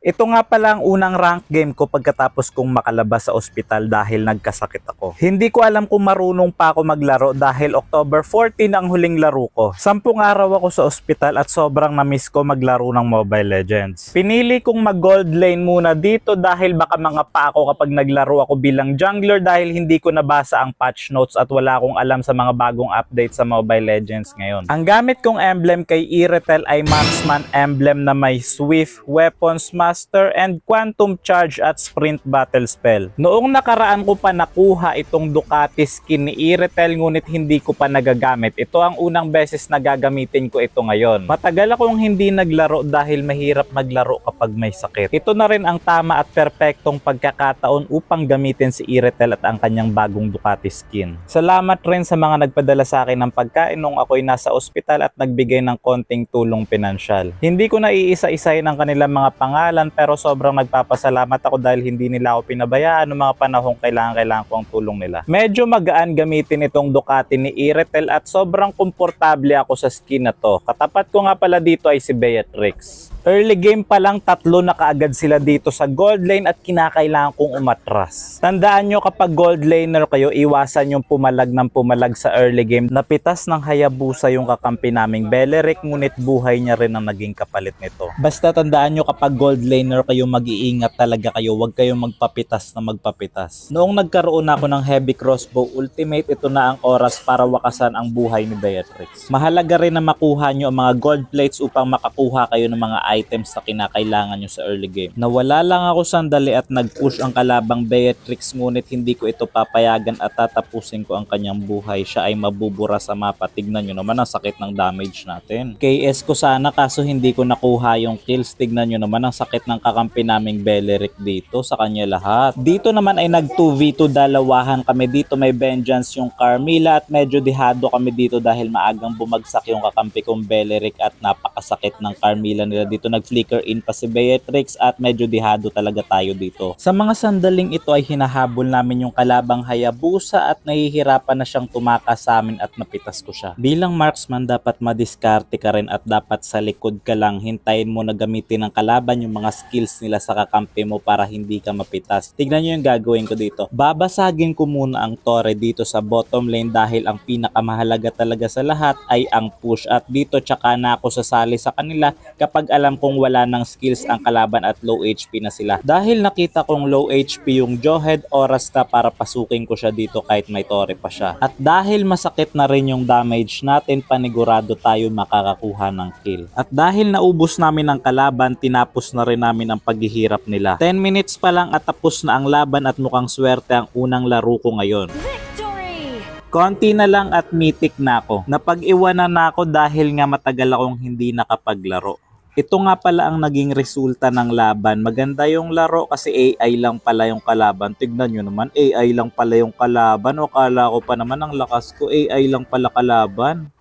Ito nga pala ang unang rank game ko pagkatapos kong makalabas sa ospital dahil nagkasakit ako. Hindi ko alam kung marunong pa ako maglaro dahil October 14 ang huling laro ko. 10 araw ako sa ospital at sobrang na-miss ko maglaro ng Mobile Legends. Pinili kong mag-gold lane muna dito dahil baka mangapa ako kapag naglaro ako bilang jungler dahil hindi ko nabasa ang patch notes at wala akong alam sa mga bagong update sa Mobile Legends ngayon. Ang gamit kong emblem kay Irethel ay Marksman emblem na may Swift, Weapons Master, and Quantum Charge at Sprint Battle Spell. Noong nakaraan ko pa nakuha itong Ducati skin ni Irethel ngunit hindi ko pa nagagamit. Ito ang unang beses na gagamitin ko ito ngayon. Matagal akong hindi naglaro dahil mahirap maglaro kapag may sakit. Ito na rin ang tama at perpektong pagkakataon upang gamitin si Irethel at ang kanyang bagong Ducati skin. Salamat rin sa mga nagpadala sa akin ng pagkain nung ako'y nasa ospital at nagbigay ng konting tulong pinansyal. Hindi ko na iisa-isahin ang kanilang mga pangalan pero sobrang nagpapasalamat ako dahil hindi nila ako pinabayaan noong mga panahong kailangan ko ang tulong nila. Medyo magaan gamitin itong Ducati ni Irethel at sobrang komportable ako sa skin na to. Katapat ko nga pala dito ay si Beatrix. Early game pa lang tatlo na kaagad sila dito sa gold lane at kinakailangan kong umatras. Tandaan nyo kapag gold laner kayo, iwasan yung pumalag ng pumalag sa early game. Napitas ng Hayabusa yung kakampi naming Beleric ngunit buhay niya rin ang naging kapalit nito. Basta tandaan nyo kapag gold laner kayo, mag-iingat talaga kayo. Huwag kayong magpapitas na magpapitas. Noong nagkaroon ako ng heavy crossbow ultimate, ito na ang oras para wakasan ang buhay ni Beatrix. Mahalaga rin na makuha nyo ang mga gold plates upang makakuha kayo ng mga items na kinakailangan nyo sa early game. Nawala lang ako sandali at nag-push ang kalabang Beatrix ngunit hindi ko ito papayagan at tatapusin ko ang kanyang buhay. Siya ay mabubura sa mapa. Tignan nyo naman ang sakit ng damage natin. KS ko sana kaso hindi ko nakuha yung kills. Tignan nyo naman ang sakit ng kakampi naming Beleric dito sa kanya lahat. Dito naman ay nag 2v2 dalawahan kami. Dito may Vengeance yung Carmilla at medyo dihado kami dito dahil maagang bumagsak yung kakampi kong Beleric at napakasakit ng Carmilla nila dito. Nag-flicker in pa si Beatrix at medyo dihado talaga tayo dito. Sa mga sandaling ito ay hinahabol namin yung kalabang Hayabusa at nahihirapan na siyang tumakas sa amin at napitas ko siya. Bilang marksman dapat madiskarte ka rin at dapat sa likod ka lang. Hintayin mo na gamitin ng kalaban yung mga skills nila sa kakampi mo para hindi ka mapitas. Tignan nyo yung gagawin ko dito. Babasagin ko muna ang tore dito sa bottom lane dahil ang pinakamahalaga talaga sa lahat ay ang push at dito tsaka na ako sasali sa kanila kapag alam kung wala ng skills ang kalaban at low HP na sila. Dahil nakita kong low HP yung Jawhead, oras na para pasukin ko siya dito kahit may tore pa siya. At dahil masakit na rin yung damage natin, panigurado tayo makakakuha ng kill. At dahil naubos namin ang kalaban, tinapos na rin namin ang paghihirap nila. 10 minutes pa lang at tapos na ang laban at mukhang swerte ang unang laro ko ngayon. Konti na lang at mythic na ako. Napag-iwanan na ako dahil nga matagal akong hindi nakapaglaro. Ito nga pala ang naging resulta ng laban. Maganda yung laro kasi AI lang pala yung kalaban. Tignan nyo naman, AI lang pala yung kalaban. O kala ko pa naman ang lakas ko, AI lang pala kalaban.